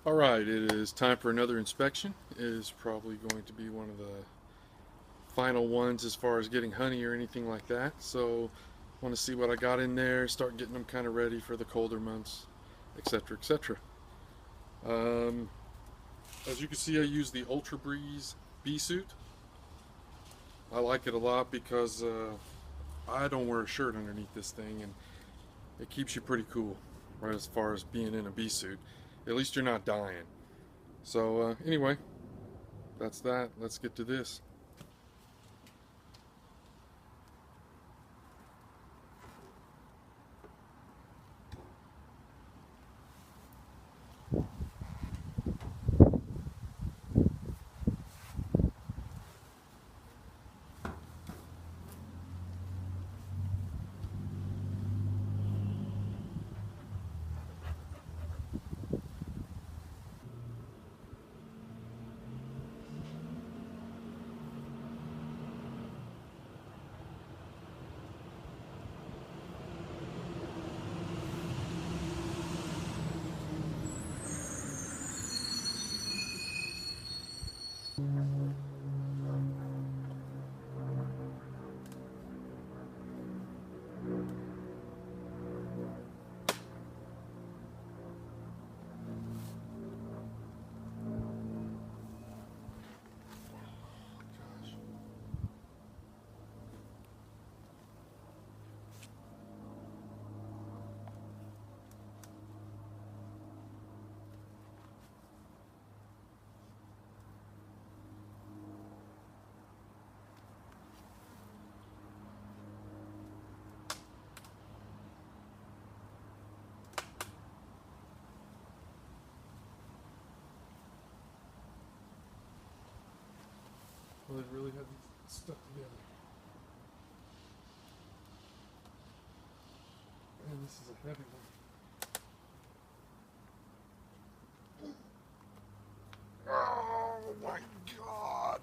Alright, it is time for another inspection. It is probably going to be one of the final ones as far as getting honey or anything like that. So I want to see what I got in there, start getting them kind of ready for the colder months, etc., etc. Um, as you can see, I use the Ultra Breeze bee suit. I like it a lot because I don't wear a shirt underneath this thing, and it keeps you pretty cool, right, as far as being in a bee suit. At least you're not dying. So anyway, that's that. Let's get to this. Well, they really have these stuck together. Man, this is a heavy one. Oh my God.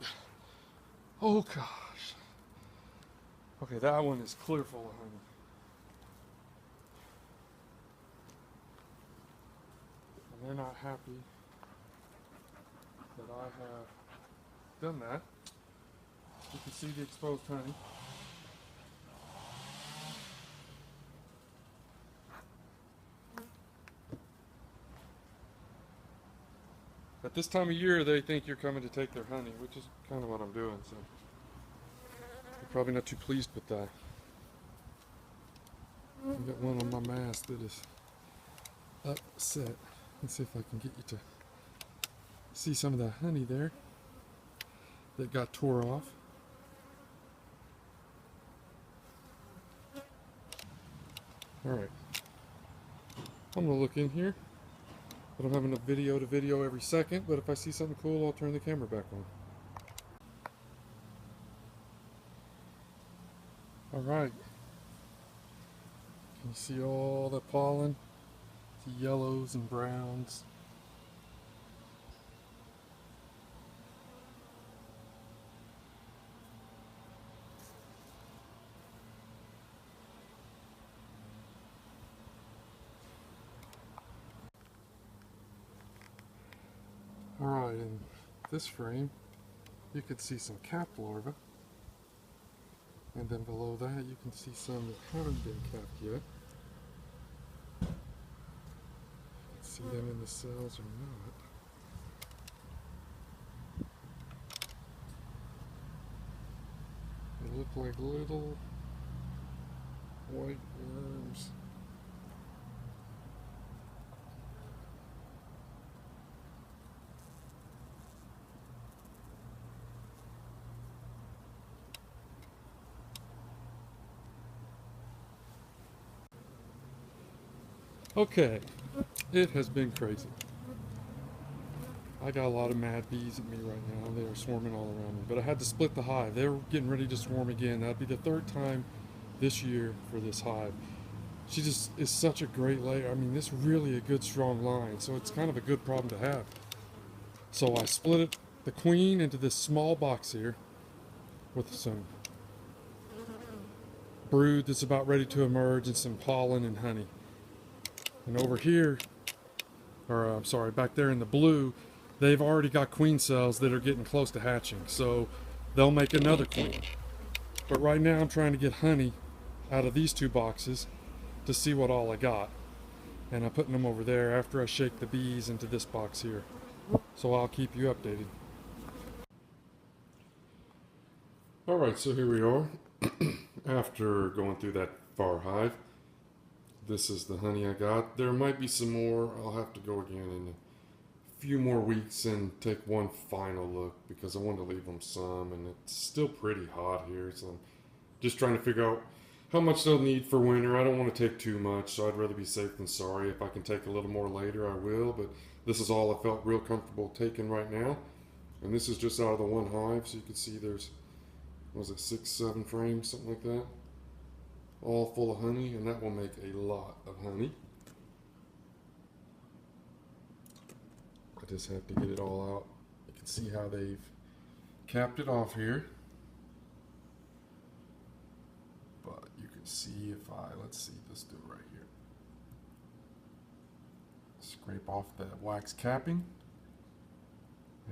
Oh gosh. Okay, that one is clear full of honey. And they're not happy that I have done that. You can see the exposed honey. At this time of year, they think you're coming to take their honey, which is kind of what I'm doing, so they're probably not too pleased with that. I've got one on my mast that is upset. Let's see if I can get you to see some of the honey there that got tore off. Alright, I'm going to look in here. I don't have enough video to video every second, but if I see something cool, I'll turn the camera back on. Alright, can you see all the pollen? The yellows and browns. Alright, in this frame, you can see some cap larvae. And then below that, you can see some that haven't been capped yet. You can see them in the cells or not. They look like little white worms. Okay, it has been crazy. I got a lot of mad bees at me right now. They are swarming all around me. But I had to split the hive. They're getting ready to swarm again. That'll be the third time this year for this hive. She just is such a great layer. I mean, this is really a good strong line. So it's kind of a good problem to have. So I split it, the queen, into this small box here with some brood that's about ready to emerge and some pollen and honey. And over here, or I'm sorry, back there in the blue, they've already got queen cells that are getting close to hatching. So they'll make another queen. But right now I'm trying to get honey out of these two boxes to see what all I got. And I'm putting them over there after I shake the bees into this box here. So I'll keep you updated. Alright, so here we are. After going through that far hive, this is the honey I got. There might be some more. I'll have to go again in a few more weeks and take one final look because I want to leave them some, and it's still pretty hot here, so I'm just trying to figure out how much they'll need for winter. I don't want to take too much, so I'd rather be safe than sorry. If I can take a little more later, I will, but this is all I felt real comfortable taking right now. And this is just out of the one hive, so you can see there's, what was it, 6, 7 frames, something like that, all full of honey, and that will make a lot of honey. I just have to get it all out. You can see how they've capped it off here. But you can see if let's see, let's do it right here. Scrape off the wax capping,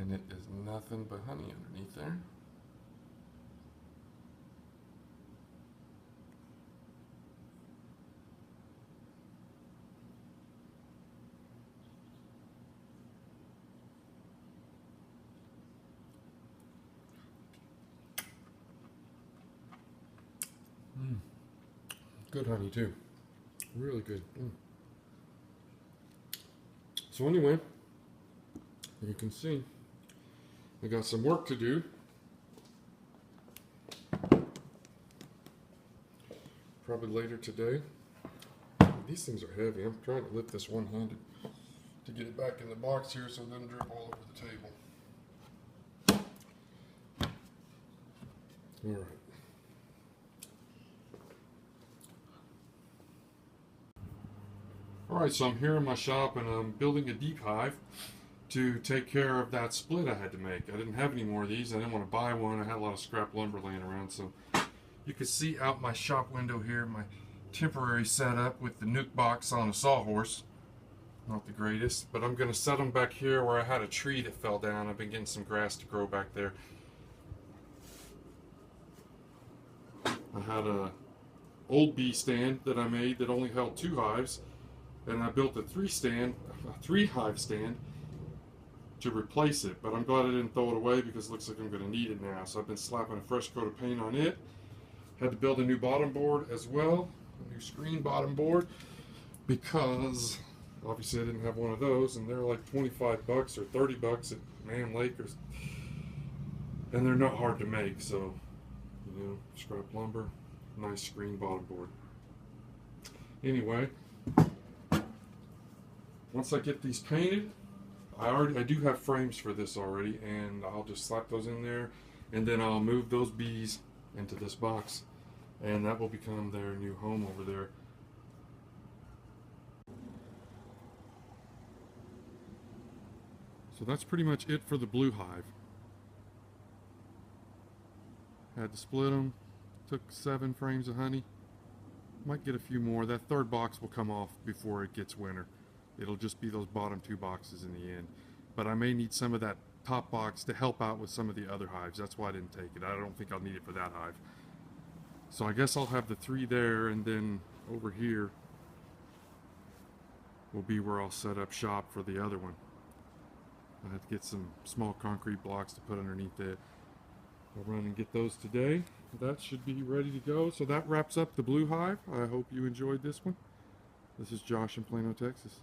and it is nothing but honey underneath there. Good honey too. Really good. So anyway, you can see I got some work to do. Probably later today. These things are heavy. I'm trying to lift this one-handed to get it back in the box here so it doesn't drip all over the table. All right. Alright, so I'm here in my shop and I'm building a deep hive to take care of that split I had to make. I didn't have any more of these. I didn't want to buy one. I had a lot of scrap lumber laying around. So you can see out my shop window here my temporary setup with the nuke box on a sawhorse. Not the greatest, but I'm going to set them back here where I had a tree that fell down. I've been getting some grass to grow back there. I had a old bee stand that I made that only held 2 hives. And I built a 3 hive stand to replace it, but I'm glad I didn't throw it away because it looks like I'm going to need it now. So I've been slapping a fresh coat of paint on it. Had to build a new bottom board as well, a new screen bottom board, because obviously I didn't have one of those, and they're like 25 bucks or 30 bucks at Man Lake, and they're not hard to make. So, you know, scrap lumber, nice screen bottom board. Anyway, once I get these painted, I do have frames for this already, and I'll just slap those in there, and then I'll move those bees into this box, and that will become their new home over there. So that's pretty much it for the blue hive. Had to split them, took 7 frames of honey. Might get a few more. That third box will come off before it gets winter. It'll just be those bottom 2 boxes in the end. But I may need some of that top box to help out with some of the other hives. That's why I didn't take it. I don't think I'll need it for that hive. So I guess I'll have the 3 there, and then over here will be where I'll set up shop for the other one. I have to get some small concrete blocks to put underneath it. I'll run and get those today. That should be ready to go. So that wraps up the blue hive. I hope you enjoyed this one. This is Josh in Plano, Texas.